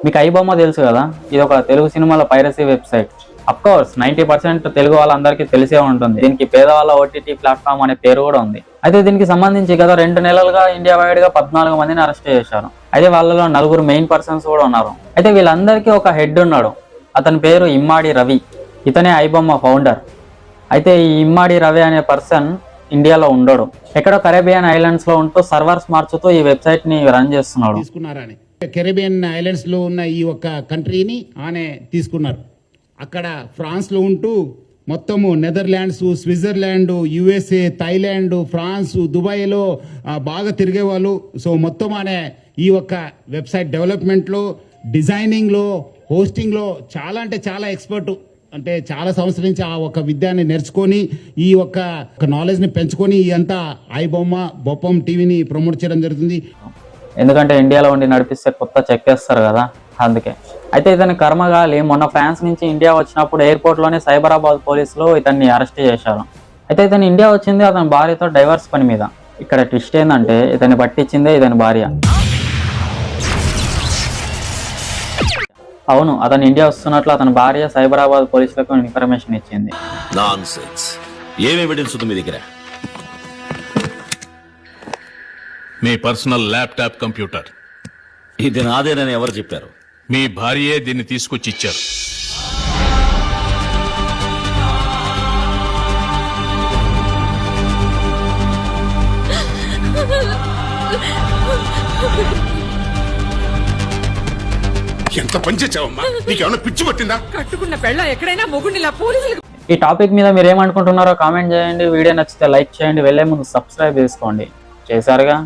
మీకు ఐబొమ్మ తెలుసు కదా, ఇది ఒక తెలుగు సినిమాల పైరసీ వెబ్సైట్. అఫ్కోర్స్ 90% తెలుగు వాళ్ళందరికీ తెలిసే ఉంటుంది. దీనికి పేదవాళ్ళ ఓటీటీ ప్లాట్ఫామ్ అనే పేరు కూడా ఉంది. అయితే దీనికి సంబంధించి గత 2 నెలలుగా ఇండియా వైడ్ గా 14 మందిని అరెస్ట్ చేశారు. అయితే వాళ్ళలో 4 మెయిన్ పర్సన్స్ కూడా ఉన్నారు. అయితే వీళ్ళందరికీ ఒక హెడ్ ఉన్నాడు. అతని పేరు ఇమ్మాడి రవి. ఇతనే ఐబొమ్మ ఫౌండర్. అయితే ఈ ఇమ్మాడి రవి అనే పర్సన్ ఇండియాలో ఉండడు. ఎక్కడో కరేబియన్ ఐలాండ్స్ లో ఉంటూ సర్వర్స్ మార్చుతూ ఈ వెబ్సైట్ ని రన్ చేస్తున్నాడు. కెరీబియన్ ఐలాండ్స్ లో ఉన్న ఈ ఒక్క కంట్రీని ఆనే తీసుకున్నారు. అక్కడ ఫ్రాన్స్ లో ఉంటూ మొత్తము Netherlands, Switzerland, USA, Thailand, France, దుబాయ్లో బాగా తిరిగేవాళ్ళు. సో మొత్తం అనే ఈ ఒక్క వెబ్సైట్ డెవలప్మెంట్లో, డిజైనింగ్లో, హోస్టింగ్లో చాలా అంటే చాలా ఎక్స్పర్ట్. అంటే చాలా సంవత్సరం నుంచి ఆ ఒక విద్యాన్ని నేర్చుకొని ఈ ఒక్క నాలెడ్జ్ని పెంచుకొని అంతా ఐబొమ్మ బొప్పం టీవీని ప్రమోట్ చేయడం జరుగుతుంది. ఎందుకంటే ఇండియాలో ఉండి నడిపిస్తే కొత్త చెక్కేస్తారు కదా, అందుకే. అయితే ఇతని కర్మగాలి మొన్న ఫ్రాన్స్ నుంచి ఇండియా వచ్చినప్పుడు ఎయిర్పోర్ట్ లోనే సైబరాబాద్ పోలీసులు ఇతన్ని అరెస్ట్ చేశారు. అయితే ఇతను ఇండియా వచ్చింది అతని భార్యతో డైవర్స్ పని మీద. ఇక్కడ ట్విస్ట్ ఏంటంటే ఇతన్ని పట్టించిందే ఇతని భార్య. అవును, అతను ఇండియా వస్తున్నట్లు అతని భార్య సైబరాబాద్ పోలీసులకు ఇన్ఫర్మేషన్ ఇచ్చింది. మీ పర్సనల్ ల్యాప్టాప్ కంప్యూటర్ ఇది నాదేనని ఎవరు చెప్పారు? మీ భార్యే దీన్ని తీసుకొచ్చి ఇచ్చారు. ఎంత పనిచేసావమ్మా, నీకేమన్నా పిచ్చి పట్టిందా? కట్టుకున్న పెళ్ళ ఎక్కడైనా మొగుడిలా పోలీసులకు. ఈ టాపిక్ మీద మీరు ఏమనుకుంటున్నారో కామెంట్ చేయండి. వీడియో నచ్చితే లైక్ చేయండి. వెళ్లే ముందు సబ్స్క్రైబ్ చేసుకోండి. చేశారుగా.